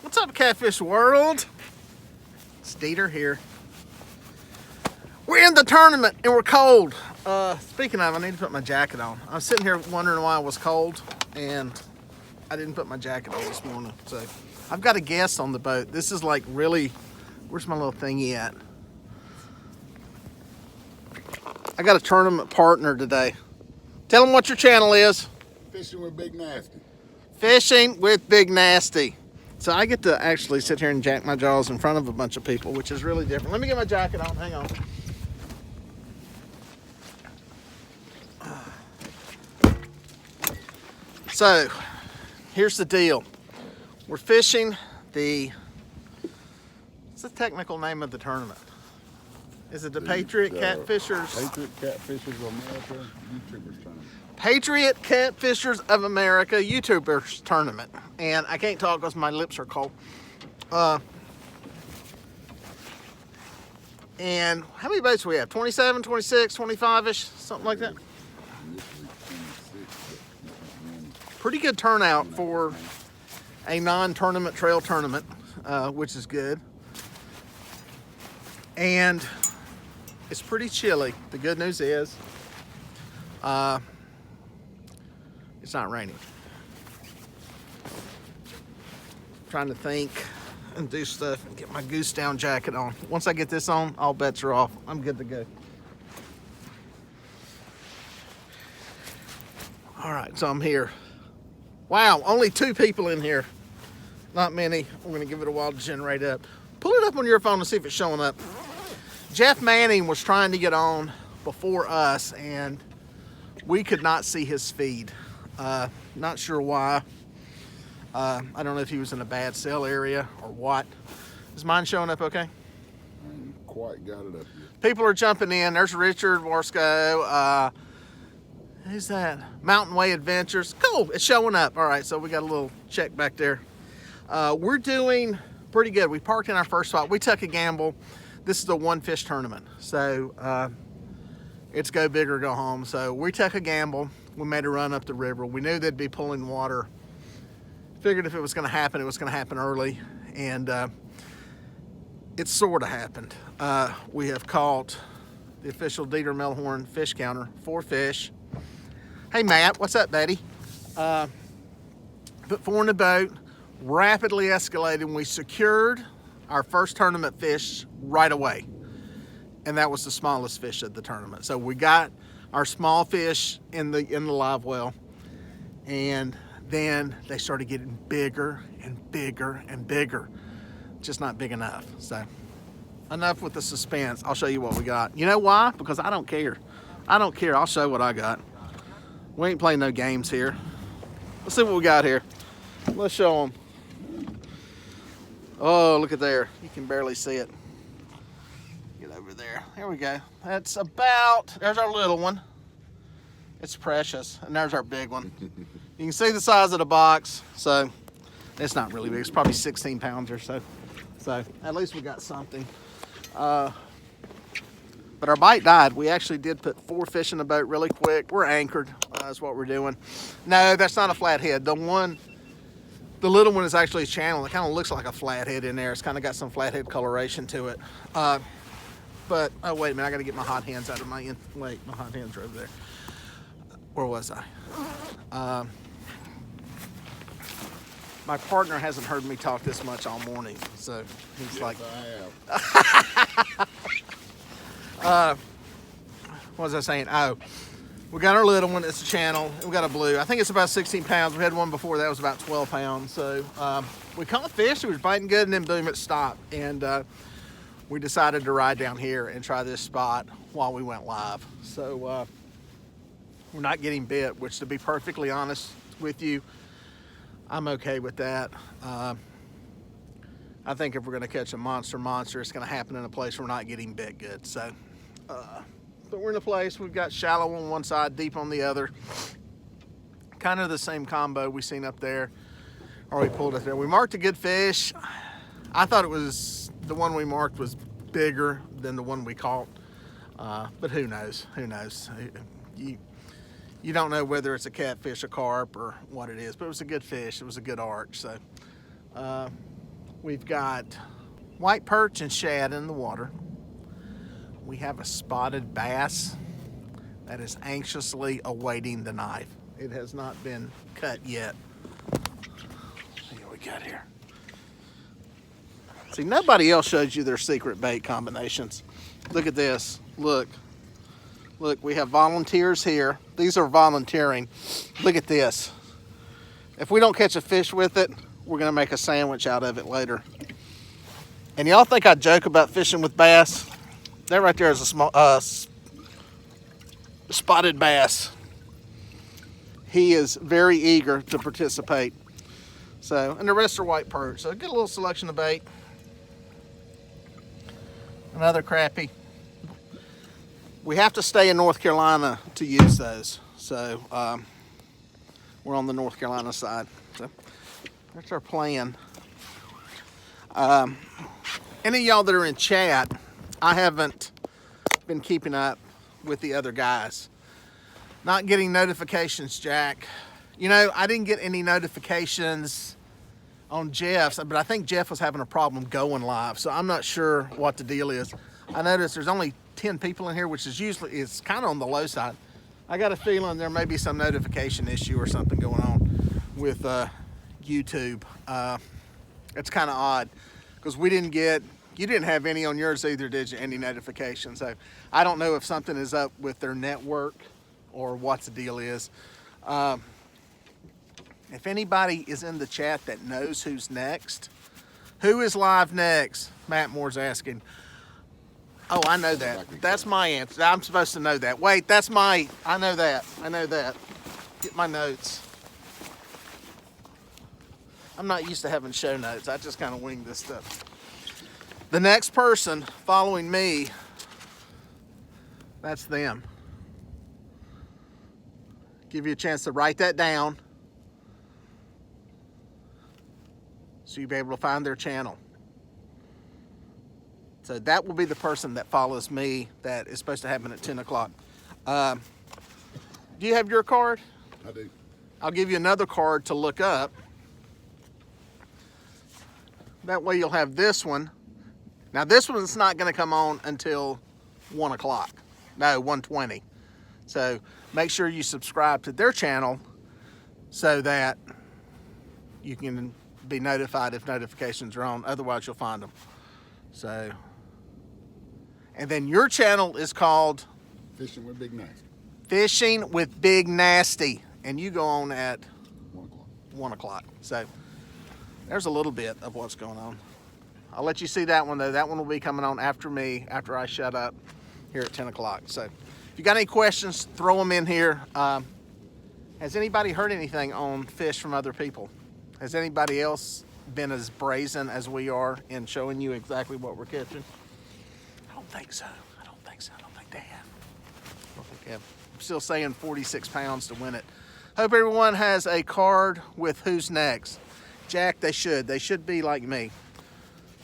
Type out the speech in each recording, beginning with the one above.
What's up, Catfish World? It's Dieter here. We're in the tournament and we're cold. Speaking of, I need to put my jacket on. I was sitting here wondering why I was cold and I didn't put my jacket on this morning. So I've got a guest on the boat. This is like really, where's my little thingy at? I got a tournament partner today. Tell them what your channel is. Fishing with Big Nasty. Fishing with Big Nasty. So I get to actually sit here and jack my jaws in front of a bunch of people, which is really different. Let me get my jacket on. Hang on. So, here's the deal. We're fishing what's the technical name of the tournament? Is it the Patriot Catfishers? Patriot Catfishers of America YouTubers Tournament. Patriot Catfishers of America YouTubers Tournament. And I can't talk because my lips are cold. And how many boats do we have? 27, 26, 25-ish, something like that? Pretty good turnout for a non-tournament trail tournament, which is good. And it's pretty chilly. The good news is it's not raining. Trying to think and do stuff and get my goose down jacket on. Once I get this on, all bets are off. I'm good to go. All right, so I'm here. Wow, only 2 people in here. Not many. We're gonna give it a while to generate up. Pull it up on your phone and see if it's showing up. Jeff Manning was trying to get on before us and we could not see his feed. Not sure why. I don't know if he was in a bad cell area or what. Is mine showing up okay? I ain't quite got it up yet. People are jumping in. There's Richard Warsco. Who's that? Mountain Way Adventures. Cool, it's showing up. All right, so we got a little check back there. We're doing pretty good. We parked in our first spot. We took a gamble. This is the one fish tournament. So it's go big or go home. So we took a gamble. We made a run up the river. We knew they'd be pulling water. Figured if it was gonna happen, it was gonna happen early. And it sort of happened. We have caught the official Dieter Melhorn fish counter, 4 fish. Hey Matt, what's up, buddy? Put 4 in the boat, rapidly escalated, and we secured our first tournament fish right away. And that was the smallest fish of the tournament. So we got our small fish in the live well, and then they started getting bigger and bigger and bigger. Just not big enough. So enough with the suspense. I'll show you what we got. You know why? Because I don't care. I don't care. I'll show what I got. We ain't playing no games here. Let's see what we got here. Let's show them. Oh, look at there. You can barely see it. Get over there. Here we go. That's about, there's our little one. It's precious. And there's our big one. You can see the size of the box. So it's not really big. It's probably 16 pounds or so. So at least we got something. But our bite died. We actually did put 4 fish in the boat really quick. We're anchored, is what we're doing. No, that's not a flathead. The little one is actually a channel. It kind of looks like a flathead in there. It's kind of got some flathead coloration to it. But, oh wait a minute, I gotta get my hot hands out of my, wait, my hot hands are over there. Where was I? My partner hasn't heard me talk this much all morning, so he's Yes, like, I have. what was I saying? Oh, we got our little one. It's a channel. We got a blue. I think it's about 16 pounds. We had one before that was about 12 pounds. So we caught fish. It was biting good, and then boom, it stopped. And we decided to ride down here and try this spot while we went live. So we're not getting bit, which, to be perfectly honest with you, I'm okay with that. I think if we're going to catch a monster, it's going to happen in a place we're not getting bit good. So, but we're in a place, we've got shallow on one side, deep on the other. Kind of the same combo we seen up there, or we pulled up there. We marked a good fish. I thought it was, the one we marked was bigger than the one we caught. But who knows? Who knows? You don't know whether it's a catfish, a carp, or what it is, but it was a good fish. It was a good arch. So We've got white perch and shad in the water. We have a spotted bass that is anxiously awaiting the knife. It has not been cut yet. See what we got here. See, nobody else shows you their secret bait combinations. Look at this. Look, we have volunteers here. These are volunteering. Look at this. If we don't catch a fish with it, we're gonna make a sandwich out of it later. And y'all think I joke about fishing with bass? That right there is a small spotted bass. He is very eager to participate. So, and the rest are white perch. So get a little selection of bait. Another crappie. We have to stay in North Carolina to use those. So we're on the North Carolina side. So that's our plan. Any of y'all that are in chat, I haven't been keeping up with the other guys. Not getting notifications, Jack. You know, I didn't get any notifications on Jeff's, but I think Jeff was having a problem going live, so I'm not sure what the deal is. I noticed there's only 10 people in here, which is usually, it's kind of on the low side. I got a feeling there may be some notification issue or something going on with YouTube. It's kind of odd because we didn't get, you didn't have any on yours either, did you? Any notifications? So I don't know if something is up with their network or what the deal is. If anybody is in the chat that knows who's next, who is live next? Matt Moore's asking. Oh, I know that. That's my answer. I'm supposed to know that. Wait, that's my, I know that. Get my notes. I'm not used to having show notes. I just kind of wing this stuff. The next person following me, that's them. Give you a chance to write that down so you'll be able to find their channel. So that will be the person that follows me that is supposed to happen at 10 o'clock. Do you have your card? I do. I'll give you another card to look up. That way you'll have this one. Now this one's not going to come on until 1 o'clock. No, 1:20. So make sure you subscribe to their channel so that you can be notified if notifications are on. Otherwise you'll find them. So, and then your channel is called Fishing with Big Nasty. Fishing with Big Nasty. And you go on at 1 o'clock. 1 o'clock. So there's a little bit of what's going on. I'll let you see that one though. That one will be coming on after me, after I shut up here at 10 o'clock. So if you got any questions, throw them in here. Has anybody heard anything on fish from other people? Has anybody else been as brazen as we are in showing you exactly what we're catching? I don't think so. I don't think they have. I don't think they have. I'm still saying 46 pounds to win it. Hope everyone has a card with who's next. Jack, they should be like me.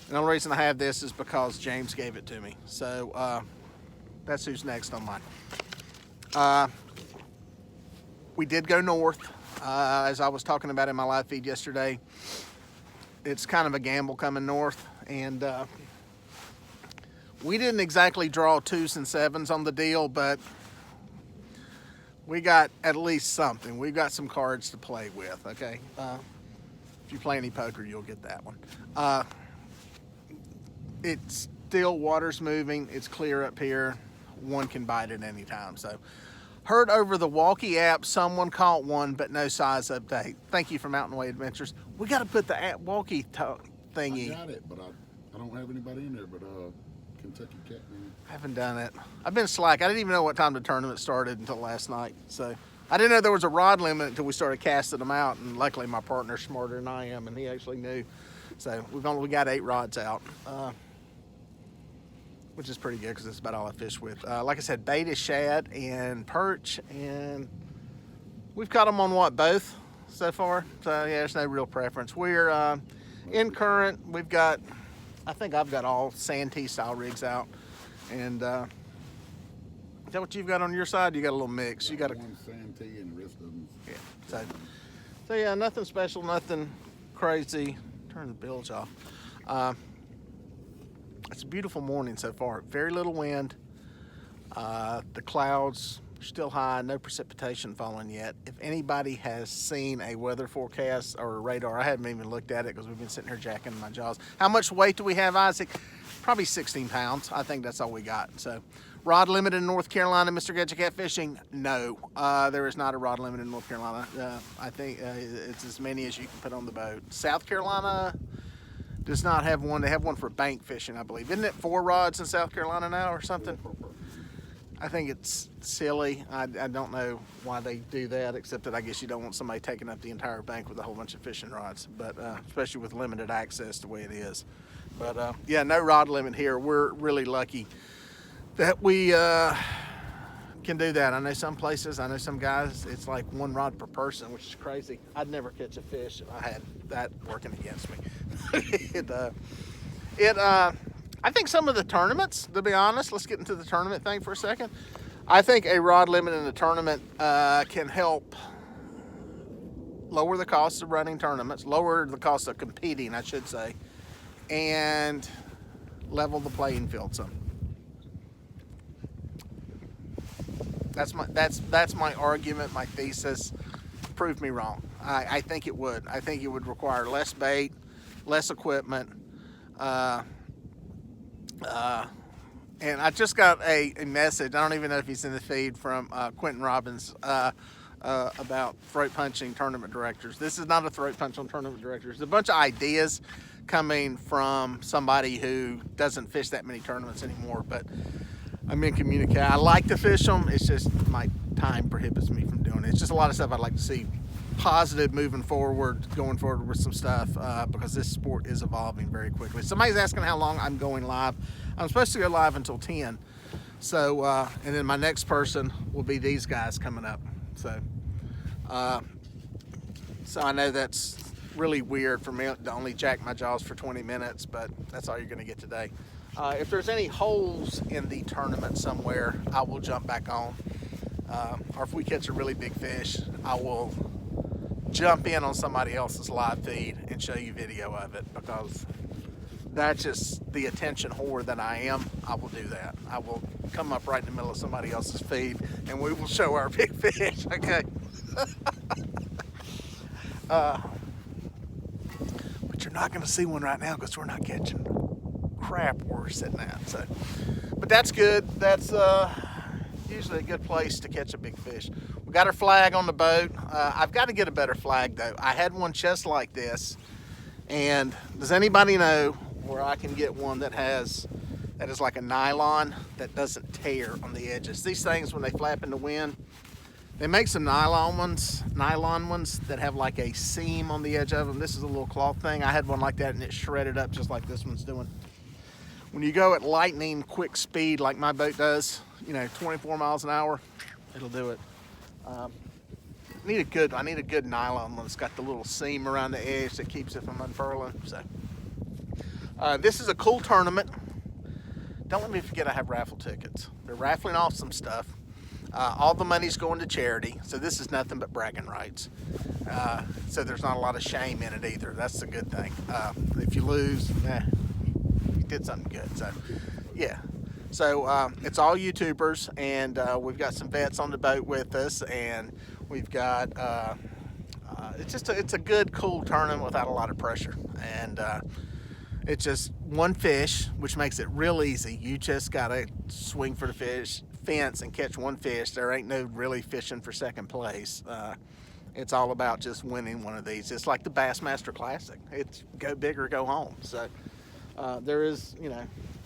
And the only reason I have this is because James gave it to me. So that's who's next on mine. We did go north, as I was talking about in my live feed yesterday. It's kind of a gamble coming north, and we didn't exactly draw 2s and 7s on the deal, but we got at least something. We've got some cards to play with, okay? If you play any poker, you'll get that one. It's still, water's moving, it's clear up here. One can bite at any time, so. Heard over the Walkie app, someone caught one, but no size update. Thank you for Mountain Way Adventures. We got to put the Walkie thingy. I got it, but I don't have anybody in there but Kentucky Catman. I haven't done it. I've been slack. I didn't even know what time the tournament started until last night. So I didn't know there was a rod limit until we started casting them out. And luckily my partner's smarter than I am, and he actually knew. So we got 8 rods out. Which is pretty good because it's about all I fish with. Like I said, bait is shad and perch, and we've caught them on what, both so far? So yeah, there's no real preference. We're in current. We've got, I think I've got all Santee style rigs out. And is that what you've got on your side? You got a little mix. You got a one Santee and the rest of them. Yeah. So yeah, nothing special, nothing crazy. Turn the bilge off. It's a beautiful morning so far. Very little wind. The clouds are still high. No precipitation falling yet. If anybody has seen a weather forecast or a radar, I haven't even looked at it because we've been sitting here jacking my jaws. How much weight do we have, Isaac? Probably 16 pounds. I think that's all we got. So, rod limit in North Carolina, Mr. Gadget Catfishing? No, there is not a rod limit in North Carolina. I think it's as many as you can put on the boat. South Carolina does not have one. They have one for bank fishing, I believe. Isn't it 4 rods in South Carolina now or something? I think it's silly. I don't know why they do that, except that I guess you don't want somebody taking up the entire bank with a whole bunch of fishing rods, but especially with limited access the way it is. But yeah, no rod limit here. We're really lucky that we can do that. I know some places, I know some guys, it's like 1 rod per person, which is crazy. I'd never catch a fish if I had that working against me. I think some of the tournaments, to be honest, let's get into the tournament thing for a second. I think a rod limit in the tournament can help lower the cost of running tournaments, lower the cost of competing, I should say, and level the playing field some. That's my argument, my thesis. Prove me wrong. I think it would. I think it would require less bait, less equipment. And I just got a message. I don't even know if he's in the feed from Quentin Robbins about throat punching tournament directors. This is not a throat punch on tournament directors. There's a bunch of ideas coming from somebody who doesn't fish that many tournaments anymore, but I'm in communicate. I like to fish them. It's just my time prohibits me from doing it. It's just a lot of stuff I'd like to see positive moving forward, going forward with some stuff, because this sport is evolving very quickly. Somebody's asking how long I'm going live. I'm supposed to go live until 10. So, and then my next person will be these guys coming up. So I know that's really weird for me to only jack my jaws for 20 minutes, but that's all you're going to get today. If there's any holes in the tournament somewhere, I will jump back on. Or if we catch a really big fish, I will jump in on somebody else's live feed and show you video of it, because that's just the attention whore that I am. I will do that. I will come up right in the middle of somebody else's feed and we will show our big fish, okay? But you're not gonna see one right now because we're not catching crap where we're sitting at. So, but that's good. That's usually a good place to catch a big fish. We got our flag on the boat. I've got to get a better flag though. I had one just like this, and does anybody know where I can get one that is like a nylon that doesn't tear on the edges? These things, when they flap in the wind, they make some nylon ones that have like a seam on the edge of them. This is a little cloth thing. I had one like that and it shredded up just like this one's doing. When you go at lightning quick speed like my boat does, 24 miles an hour, it'll do it. I need a good nylon one that's got the little seam around the edge that keeps it from unfurling. So this is a cool tournament. Don't let me forget I have raffle tickets. They're raffling off some stuff. All the money's going to charity, so this is nothing but bragging rights. So there's not a lot of shame in it either. That's the good thing. If you lose, you did something good. So yeah. So it's all YouTubers, and we've got some vets on the boat with us, and we've got it's a good, cool tournament without a lot of pressure, and it's just one fish, which makes it real easy. You just gotta swing for the fence and catch one fish. There ain't no really fishing for second place. It's all about just winning one of these. It's like the Bassmaster Classic. It's go big or go home. So there is,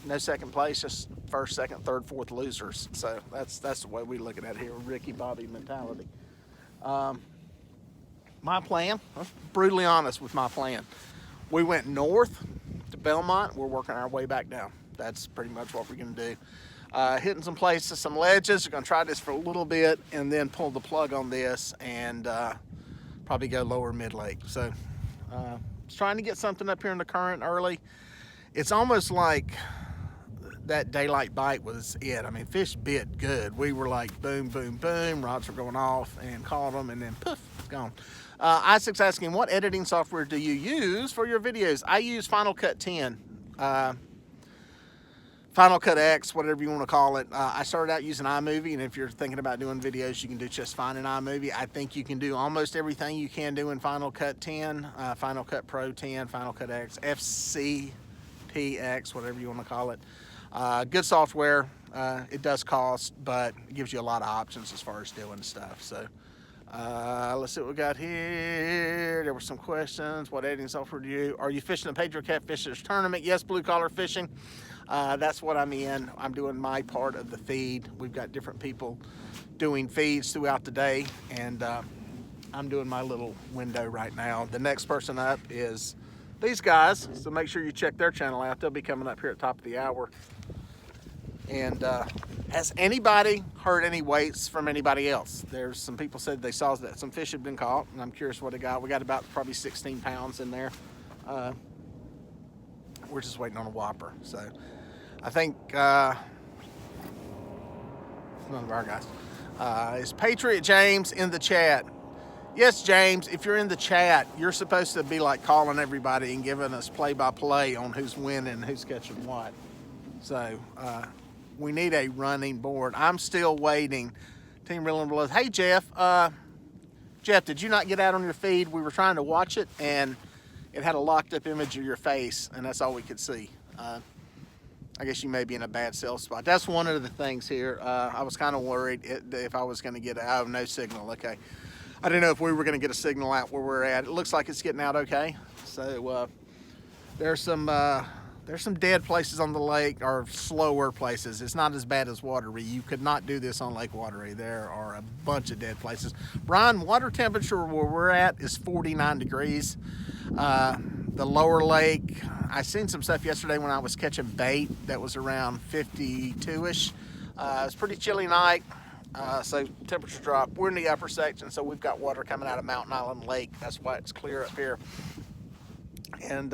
no second place, just first, second, third, fourth losers. So that's the way we look at it here, Ricky Bobby mentality. My plan, I'm brutally honest with my plan. We went north to Belmont. We're working our way back down. That's pretty much what we're gonna do. Hitting some places, some ledges. We're gonna try this for a little bit and then pull the plug on this and probably go lower mid-lake. So just trying to get something up here in the current early. It's almost like that daylight bite was it. I mean, fish bit good. We were like boom, boom, boom. Rods were going off and caught them, and then poof, gone. Isaac's asking, what editing software do you use for your videos? I use Final Cut 10. Final Cut X, whatever you want to call it. I started out using iMovie, and if you're thinking about doing videos, you can do just fine in iMovie. I think you can do almost everything you can do in Final Cut 10, Final Cut Pro 10, Final Cut X, FCPX, whatever you want to call it. Good software. It does cost, but it gives you a lot of options as far as doing stuff. So let's see what we got here. There were some questions. What editing software do you? Are you fishing the Pedro Catfishers tournament? Yes, blue collar fishing. That's what I'm in. I'm doing my part of the feed. We've got different people doing feeds throughout the day, and I'm doing my little window right now. The next person up is these guys, so make sure you check their channel out. They'll be coming up here at the top of the hour. And has anybody heard any weights from anybody else? There's some people said they saw that some fish had been caught, and I'm curious what they got. We got about probably 16 pounds in there. We're just waiting on a whopper. So I think none of our guys. Is Patriot James in the chat? Yes, James, if you're in the chat, you're supposed to be like calling everybody and giving us play-by-play on who's winning and who's catching what. So we need a running board. I'm still waiting. Team Reeling Below. Hey, Jeff. Jeff, did you not get out on your feed? We were trying to watch it, and it had a locked-up image of your face, and that's all we could see. I guess you may be in a bad cell spot. That's one of the things here. I was kind of worried if I was going to get out. Oh, no signal. Okay. I didn't know if we were going to get a signal out where we're at. It looks like it's getting out okay. So there's some dead places on the lake, or slower places. It's not as bad as Watery. You could not do this on Lake Watery. There are a bunch of dead places. Brian, water temperature where we're at is 49 degrees. The lower lake, I seen some stuff yesterday when I was catching bait that was around 52-ish. It was a pretty chilly night, so temperature dropped. We're in the upper section, so we've got water coming out of Mountain Island Lake. That's why it's clear up here. And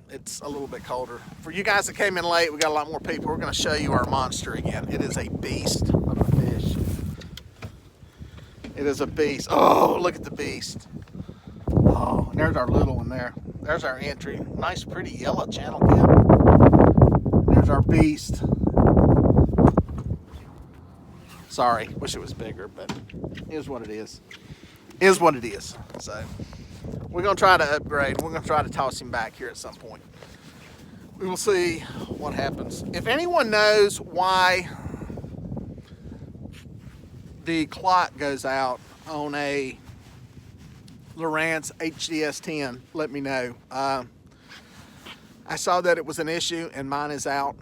it's a little bit colder. For you guys that came in late, we got a lot more people. We're going to show you our monster again. It is a beast of a fish. It is a beast. Oh, look at the beast. Oh, and there's our little one there. There's our entry. Nice, pretty yellow channel cap. There's our beast. Sorry, wish it was bigger, but it is what it is. It is what it is. So we're going to try to upgrade. We're going to try to toss him back here at some point. We will see what happens. If anyone knows why the clock goes out on a Lowrance HDS 10, let me know. I saw that it was an issue and mine is out.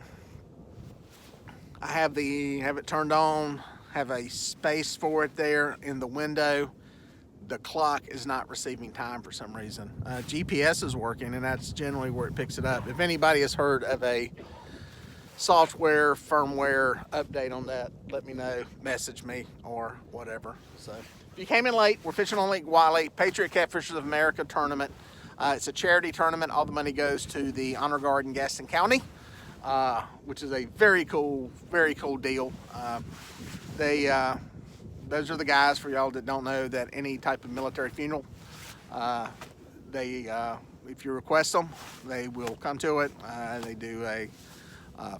I have it turned on, have a space for it there in the window. The clock is not receiving time for some reason. GPS is working, and that's generally where it picks it up. If anybody has heard of a software, firmware update on that, let me know, message me or whatever. So if you came in late, we're fishing on Lake Wylie, Patriot Catfishers of America tournament. It's a charity tournament. All the money goes to the Honor Guard in Gaston County, which is a very cool deal. Those are the guys, for y'all that don't know, that any type of military funeral, if you request them, they will come to it. They do a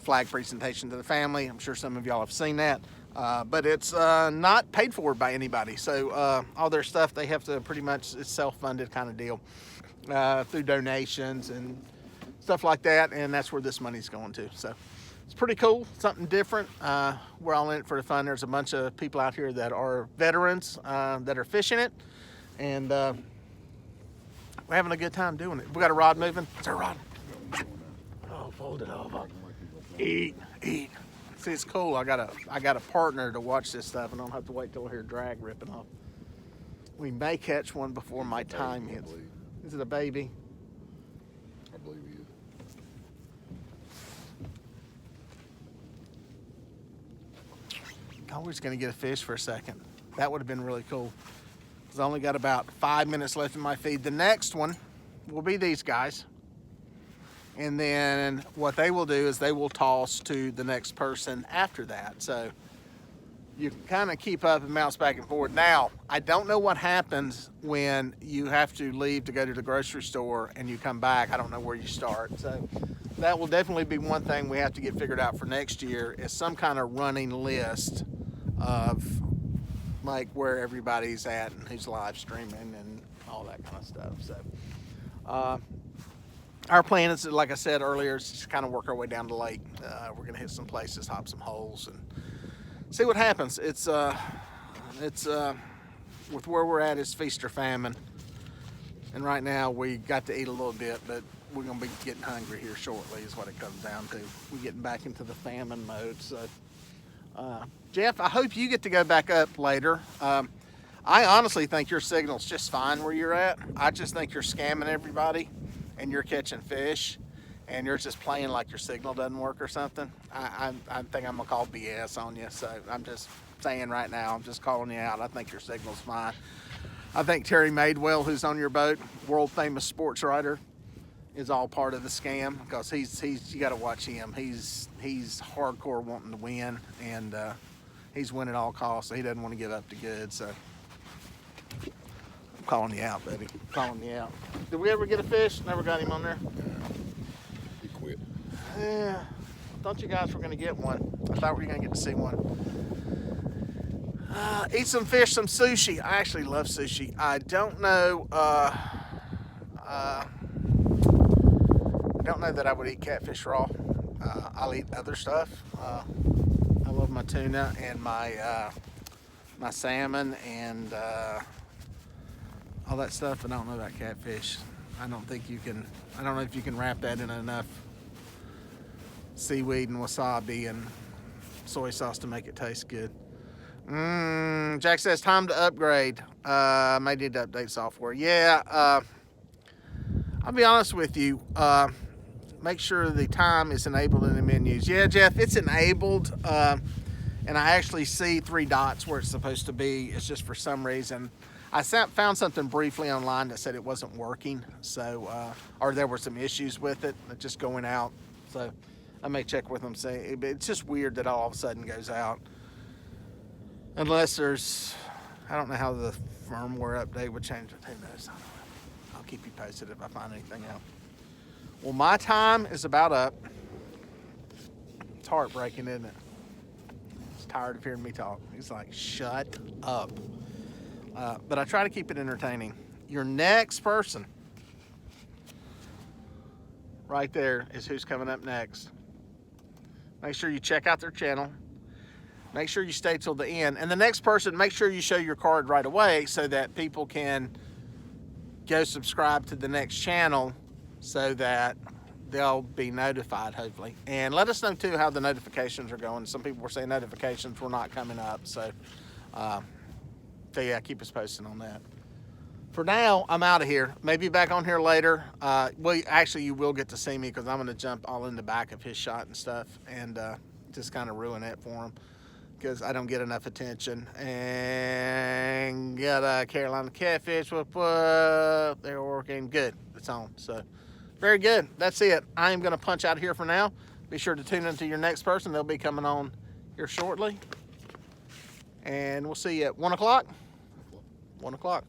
flag presentation to the family. I'm sure some of y'all have seen that, but it's not paid for by anybody. So all their stuff, they have to pretty much, it's self-funded kind of deal through donations and stuff like that, and that's where this money's going to. So it's pretty cool, something different. We're all in it for the fun. There's a bunch of people out here that are veterans that are fishing it, and we're having a good time doing it. We got a rod moving. It's our rod. Oh, fold it over. Eat. See, it's cool. I got a partner to watch this stuff, and I don't have to wait till I hear drag ripping off. We may catch one before my time hits. Is it a baby? I believe he is. Oh, we're just gonna get a fish for a second. That would have been really cool. Because I only got about 5 minutes left in my feed. The next one will be these guys. And then what they will do is they will toss to the next person after that. So you can kind of keep up and bounce back and forth. Now, I don't know what happens when you have to leave to go to the grocery store and you come back. I don't know where you start. So that will definitely be one thing we have to get figured out for next year, is some kind of running list of like where everybody's at and who's live streaming and all that kind of stuff. So our plan is, like I said earlier, is just kind of work our way down the lake. We're gonna hit some places, hop some holes, and see what happens. It's with where we're at, it's feast or famine, and right now we got to eat a little bit, but we're gonna be getting hungry here shortly is what it comes down to. We're getting back into the famine mode. So Jeff, I hope you get to go back up later. I honestly think your signal's just fine where you're at. I just think you're scamming everybody and you're catching fish and you're just playing like your signal doesn't work or something. I think I'm gonna call BS on you. So I'm just saying right now, I'm just calling you out. I think your signal's fine. I think Terry Madewell, who's on your boat, world famous sports writer, is all part of the scam, because he's you got to watch him. He's hardcore wanting to win, and he's winning at all costs. So he doesn't want to give up the goods. So I'm calling you out, baby. I'm calling you out. Did we ever get a fish? Never got him on there. He quit. Yeah, I thought you guys were going to get one. I thought we were going to get to see one. Eat some fish, some sushi. I actually love sushi. I don't know. I don't know that I would eat catfish raw. I'll eat other stuff. I love my tuna and my my salmon and all that stuff, but I don't know about catfish. I don't think you can. I don't know if you can wrap that in enough seaweed and wasabi and soy sauce to make it taste good. Jack says time to upgrade. May need to update software. Yeah. I'll be honest with you. Make sure the time is enabled in the menus. Yeah, Jeff, it's enabled, and I actually see 3 dots where it's supposed to be. It's just for some reason. I found something briefly online that said it wasn't working, so or there were some issues with it, just going out. So I may check with them. Say it's just weird that all of a sudden goes out, unless there's, I don't know how the firmware update would change it. Who knows? I don't know. I'll keep you posted if I find anything out. Well, my time is about up. It's heartbreaking, isn't it? He's tired of hearing me talk. He's like, shut up. But I try to keep it entertaining. Your next person right there is who's coming up next. Make sure you check out their channel. Make sure you stay till the end. And the next person, make sure you show your card right away so that people can go subscribe to the next channel, so that they'll be notified, hopefully. And let us know too how the notifications are going. Some people were saying notifications were not coming up, so yeah, keep us posted on that. For now, I'm out of here. Maybe back on here later. Well, actually, you will get to see me, because I'm going to jump all in the back of his shot and stuff, and just kind of ruin it for him, because I don't get enough attention. And got a Carolina Catfish. Whoop, whoop. They're working good. It's on. So very good. That's it. I am going to punch out of here for now. Be sure to tune into your next person. They'll be coming on here shortly. And we'll see you at 1 o'clock. 1 o'clock.